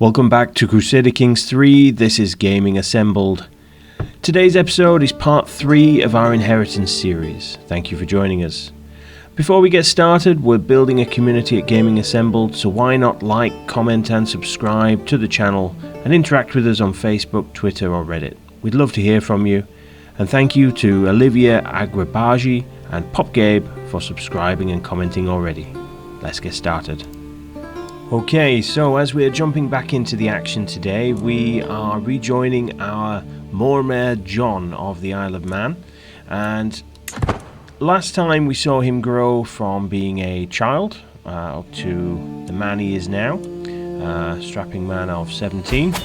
Welcome back to Crusader Kings 3, this is Gaming Assembled. Today's episode is part 3 of our Inheritance series. Thank you for joining us. Before we get started, we're building a community at Gaming Assembled, so why not like, comment and subscribe to the channel and interact with us on Facebook, Twitter or Reddit. We'd love to hear from you. And thank you to Olivia Agribaji and PopGabe for subscribing and commenting already. Let's get started. Okay, so as we're jumping back into the action today, we are rejoining our Mormaer John of the Isle of Man. And last time we saw him grow from being a child up to the man he is now, strapping man of 17.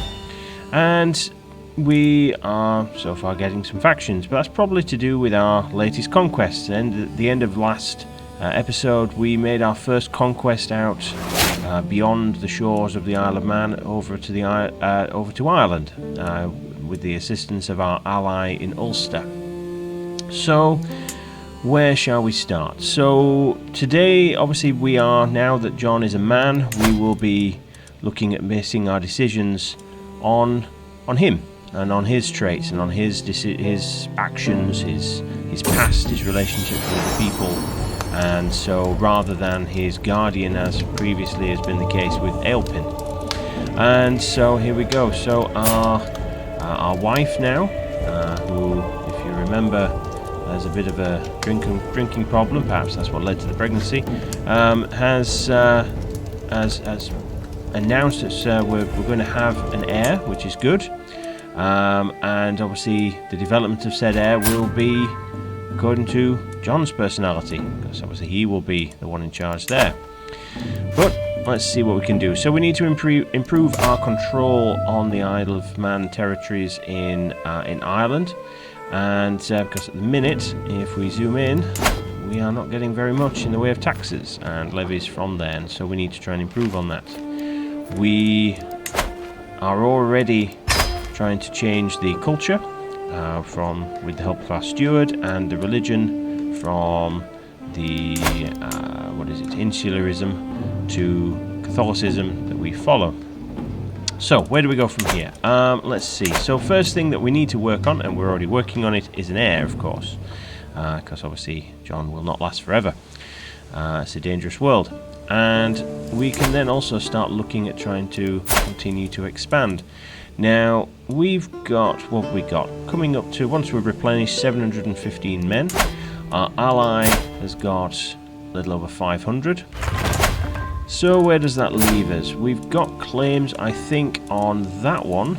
And we are so far getting some factions, but that's probably to do with our latest conquests. And at the end of last episode, we made our first conquest out beyond the shores of the Isle of Man over to Ireland with the assistance of our ally in Ulster. So where shall we start? So today, obviously, we are, now that John is a man, we will be looking at basing our decisions on him and on his traits and on his actions, his past, his relationships with the people. And so rather than his guardian, as previously has been the case with Aelpin. And so here we go. So our wife now, who, if you remember, has a bit of a drinking problem, perhaps that's what led to the pregnancy, has announced that we're going to have an heir, which is good. And obviously the development of said heir will be according to John's personality, because obviously he will be the one in charge there. But let's see what we can do. So we need to improve our control on the Isle of Man territories in Ireland, and because at the minute, if we zoom in, we are not getting very much in the way of taxes and levies from there, and so we need to try and improve on that. We are already trying to change the culture with the help of our steward, and the religion from the insularism to Catholicism that we follow. So where do we go from here? Let's see. So first thing that we need to work on, and we're already working on it, is an heir, of course, because obviously John will not last forever. It's a dangerous world, and we can then also start looking at trying to continue to expand. Now, we've got, what have we got? Coming up to, once we've replenished 715 men, our ally has got a little over 500. So where does that leave us? We've got claims, I think, on that one.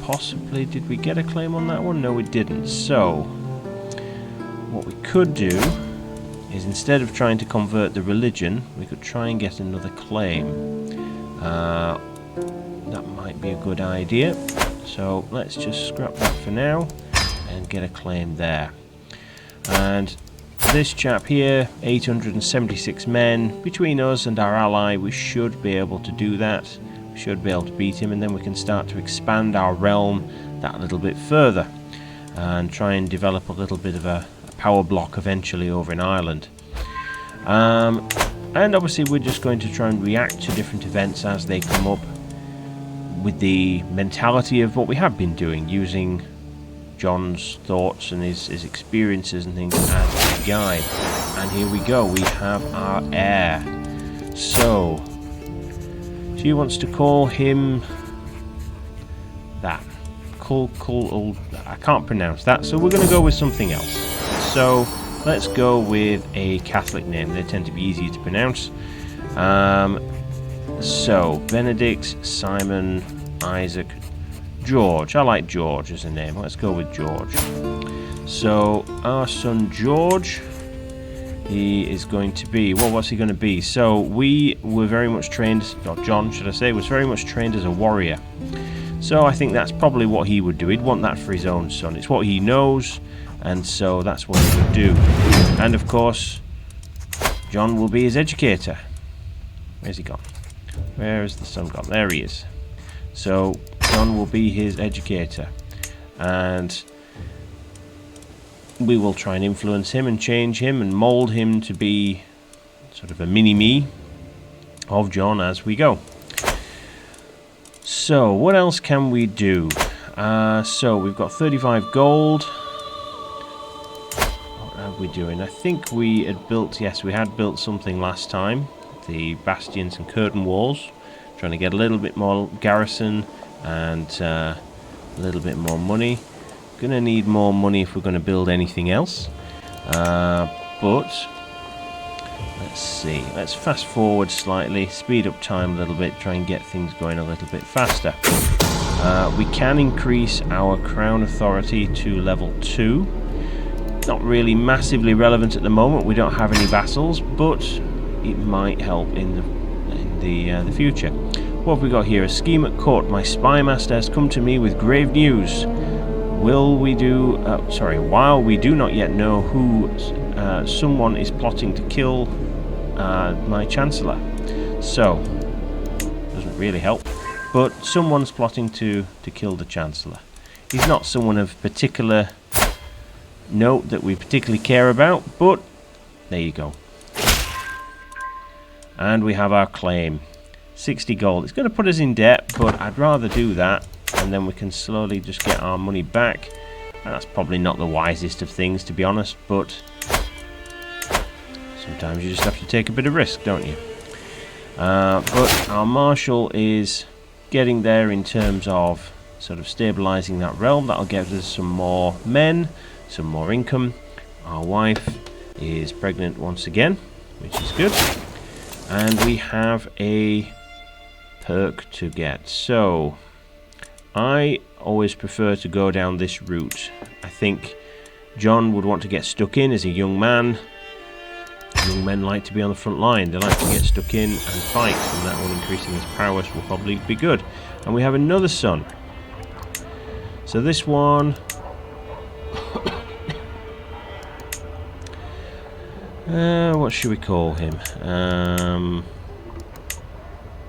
Possibly, did we get a claim on that one? No, we didn't. So, what we could do is, instead of trying to convert the religion, we could try and get another claim. That might be a good idea. So let's just scrap that for now and get a claim there. And this chap here, 876 men. Between us and our ally, we should be able to do that. We should be able to beat him, and then we can start to expand our realm that little bit further and try and develop a little bit of a power block eventually over in Ireland. And obviously we're just going to try and react to different events as they come up, with the mentality of what we have been doing, using John's thoughts and his experiences and things as a guide. And here we go, we have our heir. So she wants to call him that. I can't pronounce that, so we're going to go with something else. So let's go with a Catholic name. They tend to be easier to pronounce. So, Benedict, Simon, Isaac, George. I like George as a name. Let's go with George. So, our son George, he is going to be, well, what's he going to be? So, we were very much trained, or John, should I say, was very much trained as a warrior. So, I think that's probably what he would do. He'd want that for his own son. It's what he knows, and so that's what he would do. And, of course, John will be his educator. Where's he gone? Where has the son gone? There he is. So John will be his educator, and we will try and influence him and change him and mold him to be sort of a mini-me of John as we go. So, what else can we do? So, we've got 35 gold. What are we doing? I think we had built, yes, we had built something last time. The bastions and curtain walls. Trying to get a little bit more garrison and a little bit more money. Gonna need more money if we're going to build anything else. But let's see. Let's fast forward slightly, speed up time a little bit, try and get things going a little bit faster. We can increase our crown authority to level 2. Not really massively relevant at the moment. We don't have any vassals, but it might help in the future. What have we got here? A scheme at court. My spy master has come to me with grave news. While we do not yet know who, someone is plotting to kill my chancellor. So, doesn't really help. But someone's plotting to kill the chancellor. He's not someone of particular note that we particularly care about, but there you go. And we have our claim. 60 gold. It's going to put us in debt, but I'd rather do that, and then we can slowly just get our money back. And that's probably not the wisest of things, to be honest, but sometimes you just have to take a bit of risk, don't you? But our marshal is getting there in terms of sort of stabilizing that realm. That'll give us some more men, some more income. Our wife is pregnant once again, which is good. And we have a perk to get. So I always prefer to go down this route. I think John would want to get stuck in as a young man. Young men like to be on the front line. They like to get stuck in and fight, and that one increasing his prowess will probably be good. And we have another son. So this one what should we call him?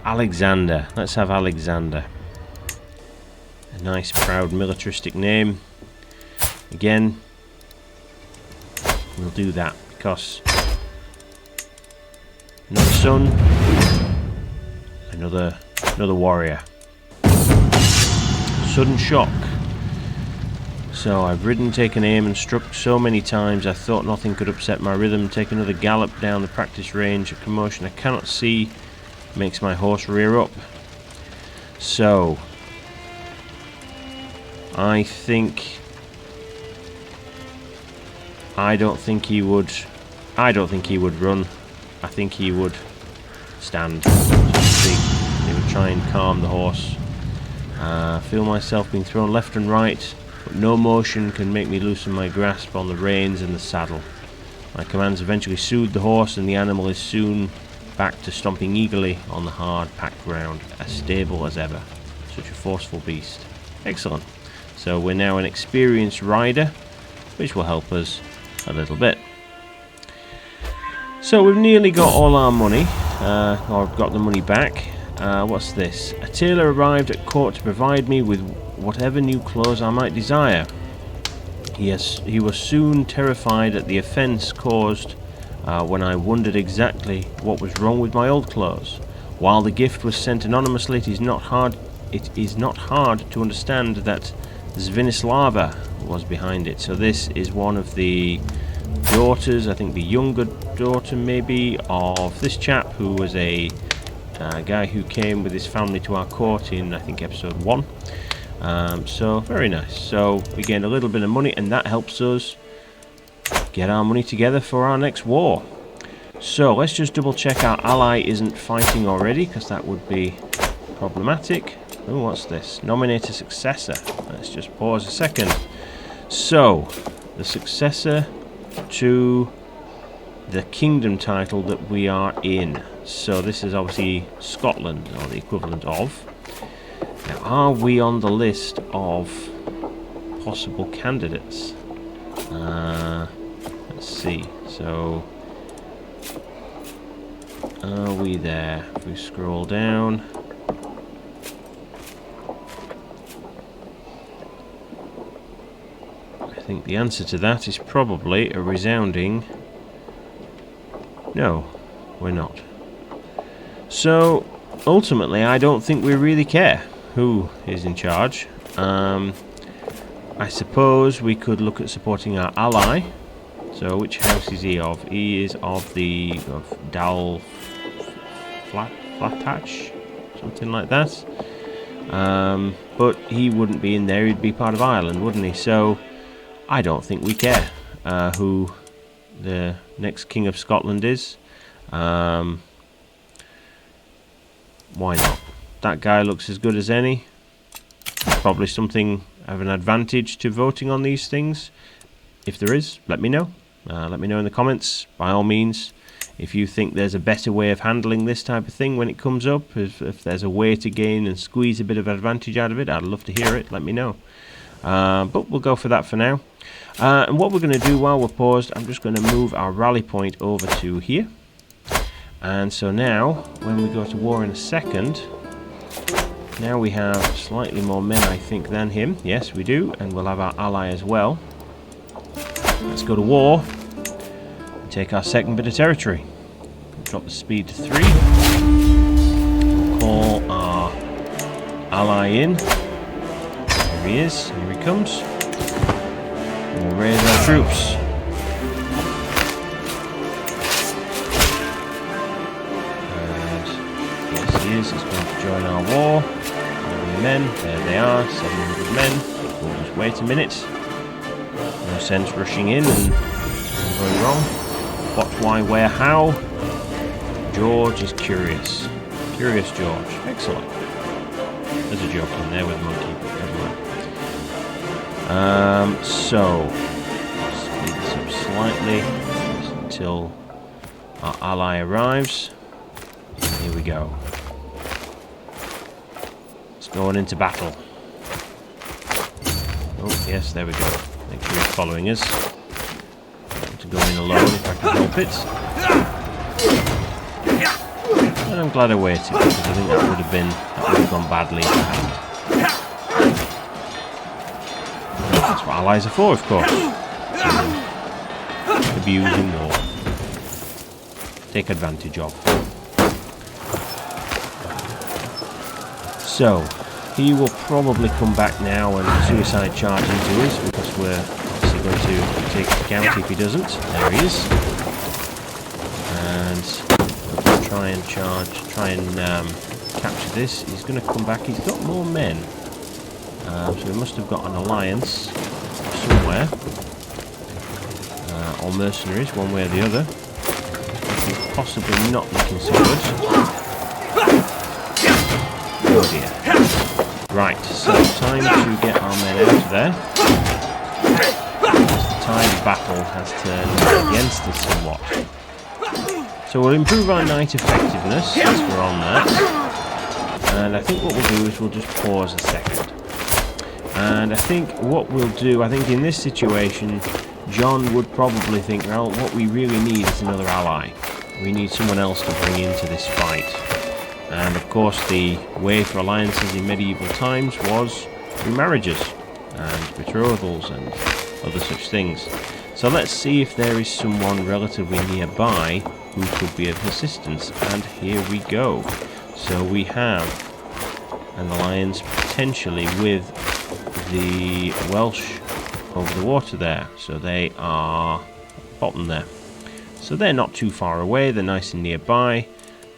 Alexander. Let's have Alexander. A nice, proud, militaristic name. Again, we'll do that because another son, another warrior. Sudden shock. So I've ridden, taken aim and struck so many times I thought nothing could upset my rhythm. Take another gallop down the practice range. A commotion I cannot see makes my horse rear up. So I don't think he would run. I think he would stand. He would try and calm the horse. Feel myself being thrown left and right, but no motion can make me loosen my grasp on the reins and the saddle. My commands eventually soothe the horse, and the animal is soon back to stomping eagerly on the hard, packed ground, as stable as ever. Such a forceful beast. Excellent. So we're now an experienced rider, which will help us a little bit. So we've nearly got all our money, or got the money back. What's this? A tailor arrived at court to provide me with whatever new clothes I might desire. He was soon terrified at the offence caused when I wondered exactly what was wrong with my old clothes. While the gift was sent anonymously, it is not hard to understand that Zvinislava was behind it. So this is one of the daughters, I think the younger daughter maybe, of this chap who was a guy who came with his family to our court in, I think, episode 1. So very nice. So we gained a little bit of money, and that helps us get our money together for our next war. So let's just double check our ally isn't fighting already, because that would be problematic. Oh, what's this? Nominate a successor. Let's just pause a second. So the successor to the kingdom title that we are in. So this is obviously Scotland, or the equivalent of. Now, are we on the list of possible candidates? Let's see. So are we there? If we scroll down, I think the answer to that is probably a resounding no, we're not. So ultimately I don't think we really care. who is in charge. I suppose we could look at supporting our ally. So which house is he of? He is of the Dal Flathatch, something like that. But he wouldn't be in there. He'd be part of Ireland, wouldn't he? So I don't think we care who the next King of Scotland is. Why not? That guy looks as good as any. Probably something of an advantage to voting on these things. If there is, let me know. Let me know in the comments, by all means. If you think there's a better way of handling this type of thing when it comes up, if there's a way to gain and squeeze a bit of advantage out of it, I'd love to hear it. Let me know. But we'll go for that for now. And what we're going to do while we're paused, I'm just going to move our rally point over to here. And so now, when we go to war in a second, now we have slightly more men, I think, than him. Yes, we do. And we'll have our ally as well. Let's go to war and take our second bit of territory. Drop the speed to 3. We'll call our ally in. Here he is. Here he comes. And we'll raise our troops. And yes, he is. He's going to join our war. How many men? There they are. 700 men. We'll just wait a minute. No sense rushing in and going wrong. What, why, where, how? George is curious. Curious George. Excellent. There's a joke in there with monkey, but never mind. So speed this up slightly until our ally arrives. And here we go. It's going into battle. Oh yes, there we go. Make sure he's following us. I want to go in alone if I can help it. And I'm glad I waited, because I think that would have gone badly. That's what allies are for, of course. Abuse in war. Take advantage of. So, he will probably come back now and suicide charge into us, because we're obviously going to take the county if he doesn't. There he is. And we'll try and capture this. He's going to come back. He's got more men. So he must have got an alliance somewhere. Or mercenaries, one way or the other. He's possibly not looking so good. Oh dear. Right, so time to get our men out of there. The tide of battle has turned against us somewhat. So we'll improve our knight effectiveness since we're on that. And I think what we'll do is we'll just pause a second. And I think what we'll do, I think in this situation, John would probably think, well, what we really need is another ally. We need someone else to bring into this fight. And of course the way for alliances in medieval times was through marriages and betrothals and other such things. So let's see if there is someone relatively nearby who could be of assistance. And here we go. So we have an alliance potentially with the Welsh over the water there. So they are bottom there. So they're not too far away, they're nice and nearby.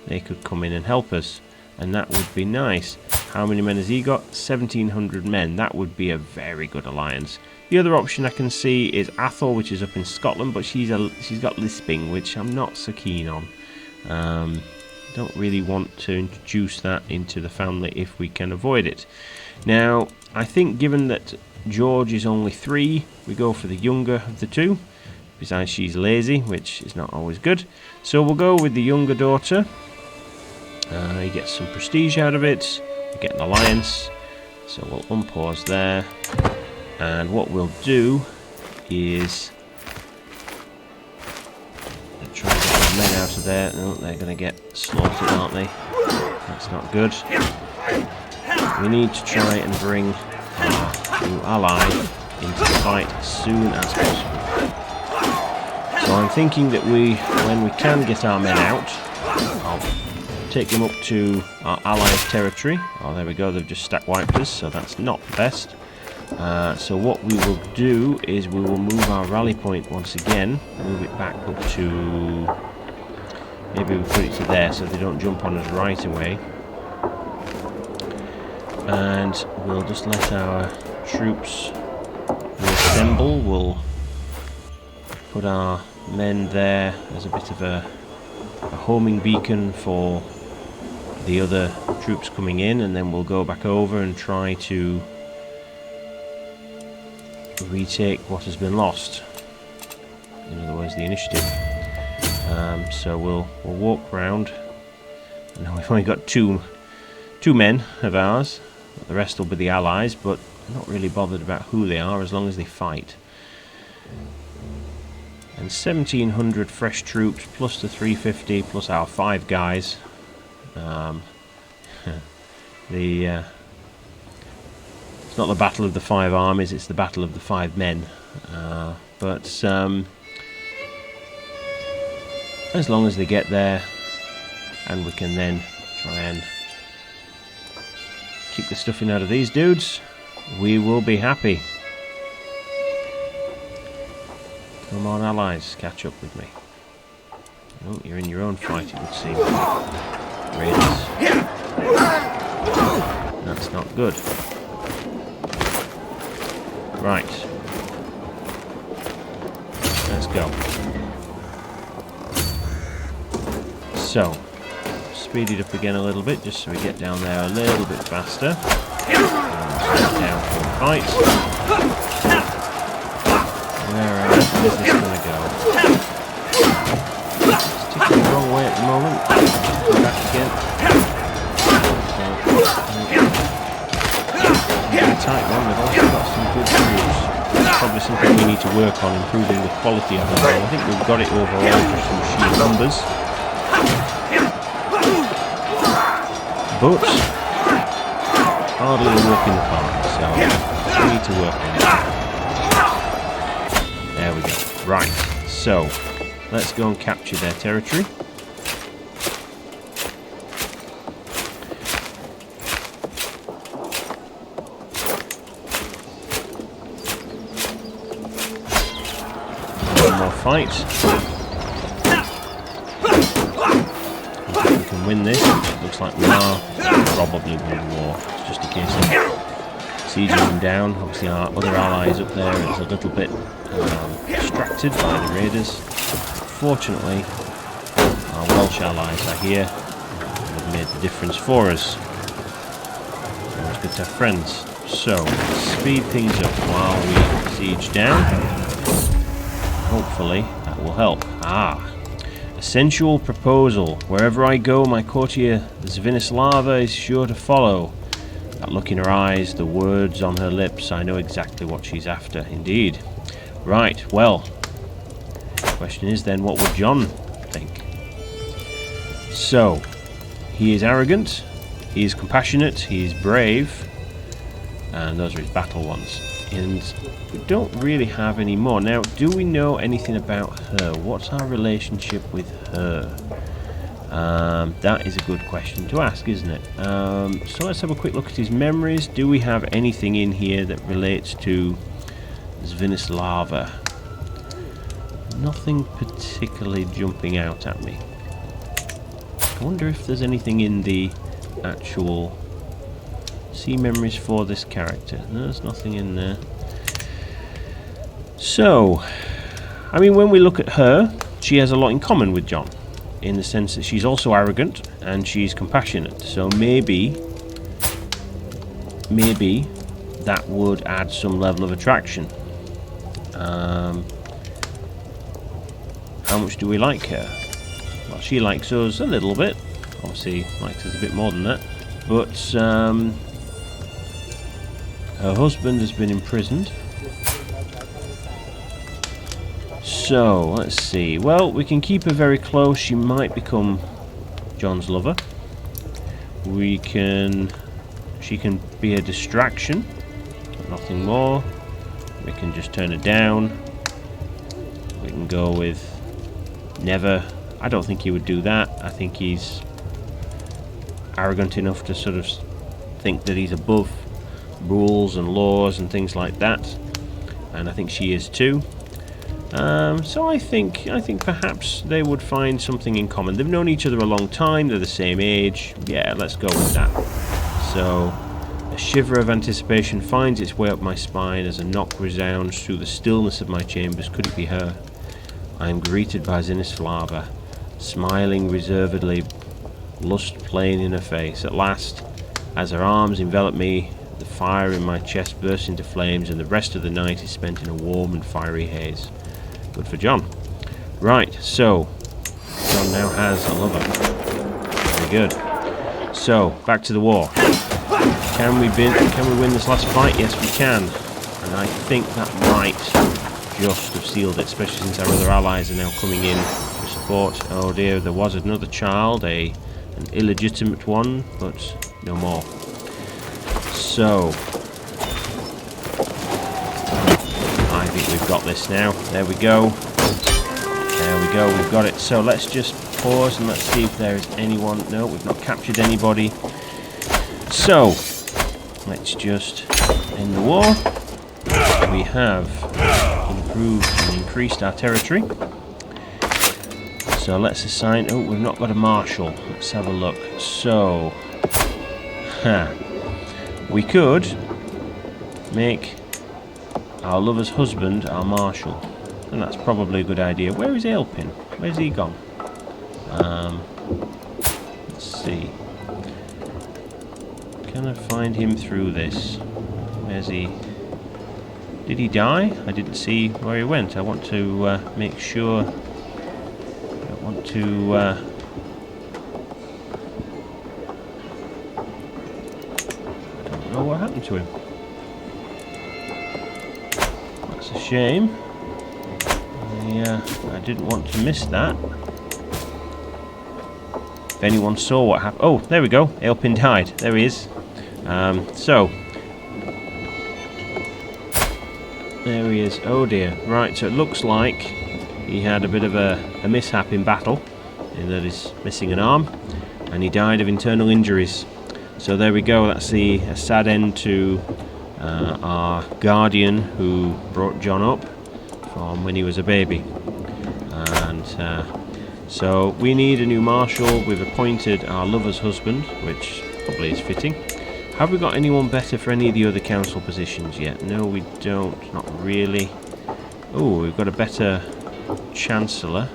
They could come in and help us, and that would be nice. How many men has he got? 1,700 men. That would be a very good alliance. The other option I can see is Athol, which is up in Scotland, but she's got lisping, which I'm not so keen on. Don't really want to introduce that into the family if we can avoid it. Now, I think given that George is only 3, we go for the younger of the two. Besides, she's lazy, which is not always good. So we'll go with the younger daughter. You get some prestige out of it. You get an alliance. So we'll unpause there. And what we'll do is try and get the men out of there. Oh, they're going to get slaughtered, aren't they? That's not good. We need to try and bring our new ally into the fight as soon as possible. So I'm thinking that when we can get our men out, take them up to our allied territory. Oh, there we go, they've just stack wiped us, so that's not the best. So what we will do is we will move our rally point once again, move it back up to... Maybe we put it to there so they don't jump on us right away. And we'll just let our troops reassemble. We'll put our men there as a bit of a homing beacon for the other troops coming in, and then we'll go back over and try to retake what has been lost. In other words, the initiative. So we'll walk round. I know we've only got two men of ours. The rest will be the allies, but I'm not really bothered about who they are as long as they fight. And 1,700 fresh troops plus the 350 plus our 5 guys. It's not the battle of the 5 armies, it's the battle of the 5 men. But as long as they get there, and we can then try and keep the stuffing out of these dudes, we will be happy. Come on, allies, catch up with me. Oh, you're in your own fight, it would seem. Raiders. That's not good. Right. Let's go. So, speed it up again a little bit, just so we get down there a little bit faster. Down for the fight. Where is this going to go? It's ticking the wrong way at the moment. Go back again. Really tight one, we've also got some good moves. Probably something we need to work on, improving the quality of it. I think we've got it overall for some sheer numbers. But hardly a walk in the park, so we need to work on it. There we go. Right, so let's go and capture their territory. One more fight. If we can win this, which it looks like we are, probably win war. It's just a case of sieging them down. Obviously our other allies up there is a little bit distracted by the raiders. Fortunately, our Welsh allies are here and have made the difference for us. So it's good to have friends. So, speed things up while we siege down. Hopefully that will help. Essential proposal. Wherever I go, my courtier Zvinislava is sure to follow. That look in her eyes, the words on her lips, I know exactly what she's after. Indeed. Right, well, the question is then, what would John think? So, he is arrogant, he is compassionate, he is brave, and those are his battle ones. And we don't really have any more. Now, do we know anything about her? What's our relationship with her? That is a good question to ask, isn't it? So let's have a quick look at his memories. Do we have anything in here that relates to Zvinislava? Nothing particularly jumping out at me. I wonder if there's anything in the actual... See memories for this character. No, there's nothing in there. So, I mean, when we look at her, she has a lot in common with John, in the sense that she's also arrogant and she's compassionate. So maybe that would add some level of attraction. How much do we like her? Well, she likes us a little bit. Obviously, likes us a bit more than that. But her husband has been imprisoned. So, let's see. Well, we can keep her very close. She might become John's lover. She can be a distraction, nothing more. We can just turn her down. We can go with never. I don't think he would do that. I think he's arrogant enough to sort of think that he's above rules and laws and things like that, and I think she is too. So I think perhaps they would find something in common. They've known each other a long time, they're the same age. Yeah, let's go with that. So a shiver of anticipation finds its way up my spine as a knock resounds through the stillness of my chambers. Could it be her? I am greeted by Zinislava, smiling reservedly, lust playing in her face. At last, as her arms envelop me, the fire in my chest bursts into flames, and the rest of the night is spent in a warm and fiery haze. Good for John. Right, so John now has a lover. Very good. So, back to the war. Can we win this last fight? Yes, we can. And I think that might just have sealed it, especially since our other allies are now coming in for support. Oh dear, there was another child, an illegitimate one, but no more. So, I think we've got this now. There we go. There we go, we've got it. So let's just pause and let's see if there is anyone. No, we've not captured anybody. So, let's just end the war. We have improved and increased our territory. So let's assign... Oh, we've not got a marshal. Let's have a look. So... we could make our lover's husband our marshal. And that's probably a good idea. Where is Ailpin? Where's he gone? Let's see. Can I find him through this? Where's he? Did he die? I didn't see where he went. I want to make sure. I want to. I don't know what happened to him. That's a shame. I didn't want to miss that. If anyone saw what happened... Oh, there we go. Ailpin died. There he is. So... There he is. Oh dear. Right, so it looks like he had a bit of a mishap in battle, in that he's missing an arm, and he died of internal injuries. So there we go. That's a sad end to our guardian who brought John up from when he was a baby. And so we need a new marshal. We've appointed our lover's husband, which probably is fitting. Have we got anyone better for any of the other council positions yet? No, we don't. Not really. Oh, we've got a better chancellor.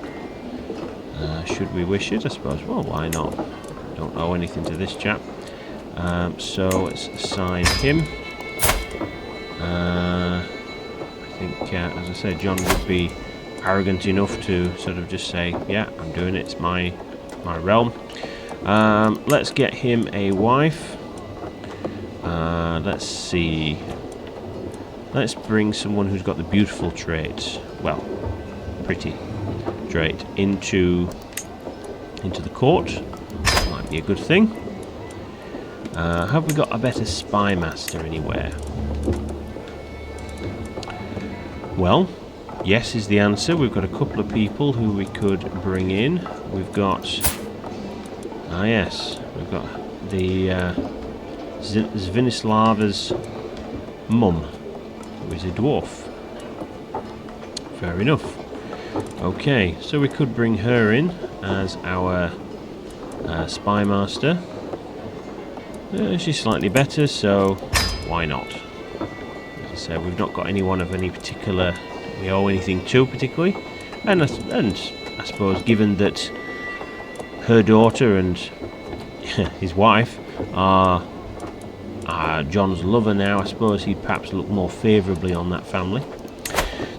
Should we wish it? I suppose. Well, why not? Don't owe anything to this chap. So let's assign him. I think, as I said, John would be arrogant enough to sort of just say, yeah, I'm doing it, it's my realm. Let's get him a wife. Let's see. Let's bring someone who's got the beautiful trait, well, pretty trait, into the court. Might be a good thing. Have we got a better spy master anywhere? Well, yes is the answer. We've got a couple of people who we could bring in. We've got... Ah yes, we've got the Zvinislava's mum, who is a dwarf. Fair enough. Okay, so we could bring her in as our spy master. She's slightly better, so why not? As I said, we've not got anyone of any particular we owe anything to particularly, and I suppose given that her daughter and his wife are John's lover now, I suppose he'd perhaps look more favourably on that family.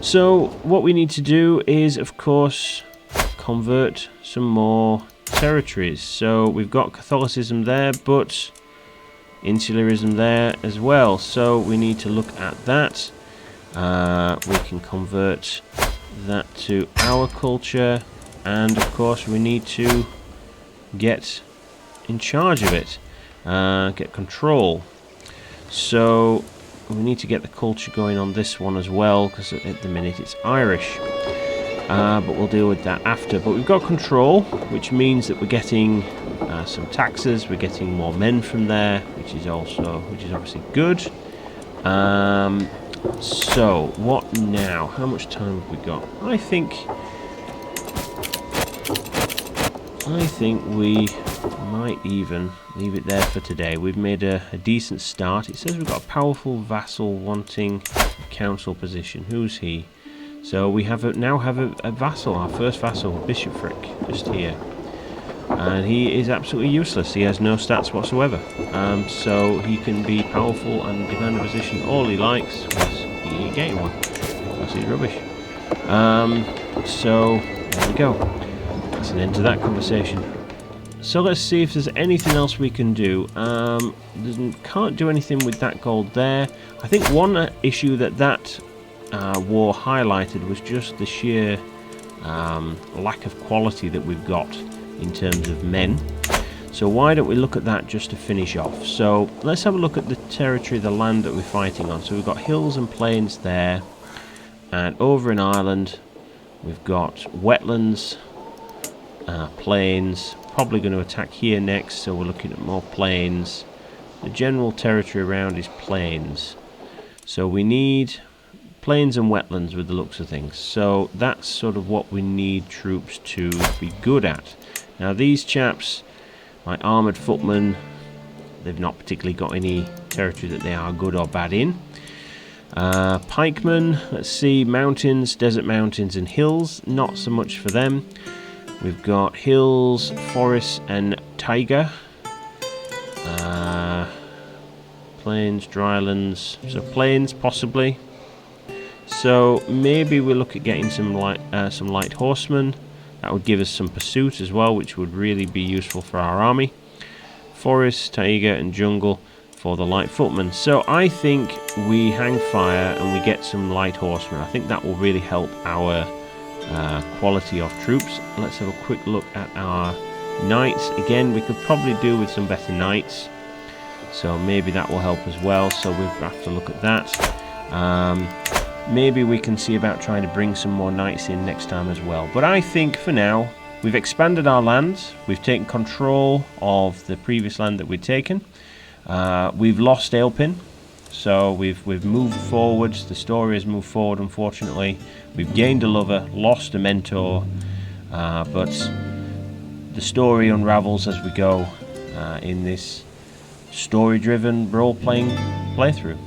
So what we need to do is, of course, convert some more territories. So we've got Catholicism there, but insularism there as well. So we need to look at that. We can convert that to our culture, and of course we need to get in charge of it, get control. So we need to get the culture going on this one as well, because at the minute it's Irish. but we'll deal with that after. But we've got control, which means that we're getting some taxes, we're getting more men from there, which is obviously good. So what now? How much time have we got? I think we might even leave it there for today. We've made a decent start. It says we've got a powerful vassal wanting a council position. Who's he? So we now have a vassal, our first vassal, Bishopric, just here. And he is absolutely useless. He has no stats whatsoever. So he can be powerful and demand a position all he likes, because he ain't getting one. Because he's rubbish. So there we go. That's an end to that conversation. So let's see if there's anything else we can do. Can't do anything with that gold there. I think one issue that war highlighted was just the sheer lack of quality that we've got in terms of men. So why don't we look at that just to finish off. So let's have a look at the territory, the land that we're fighting on. So we've got hills and plains there, and over in Ireland we've got wetlands, plains, probably going to attack here next, so we're looking at more plains. The general territory around is plains, so we need plains and wetlands with the looks of things. So that's sort of what we need troops to be good at. Now these chaps, my armoured footmen, they've not particularly got any territory that they are good or bad in. Pikemen, let's see, mountains, desert mountains and hills, not so much for them. We've got hills, forests and taiga. Plains, drylands, so plains possibly. So maybe we'll look at getting some light horsemen. That would give us some pursuit as well, which would really be useful for our army. Forest, taiga and jungle for the light footmen. So I think we hang fire and we get some light horsemen. I think that will really help our quality of troops. Let's have a quick look at our knights. Again, we could probably do with some better knights, so maybe that will help as well. So we'll have to look at that. Maybe we can see about trying to bring some more knights in next time as well. But I think for now we've expanded our lands, we've taken control of the previous land that we'd taken. We've lost Ailpin, so we've moved forwards. The story has moved forward, unfortunately. We've gained a lover, lost a mentor, but the story unravels as we go in this story-driven role-playing playthrough.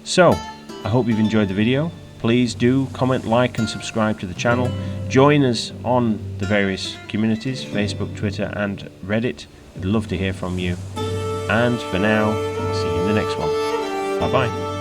So I hope you've enjoyed the video. Please do comment, like and subscribe to the channel. Join us on the various communities, Facebook, Twitter and Reddit. We'd love to hear from you. And for now, see you in the next one. Bye bye.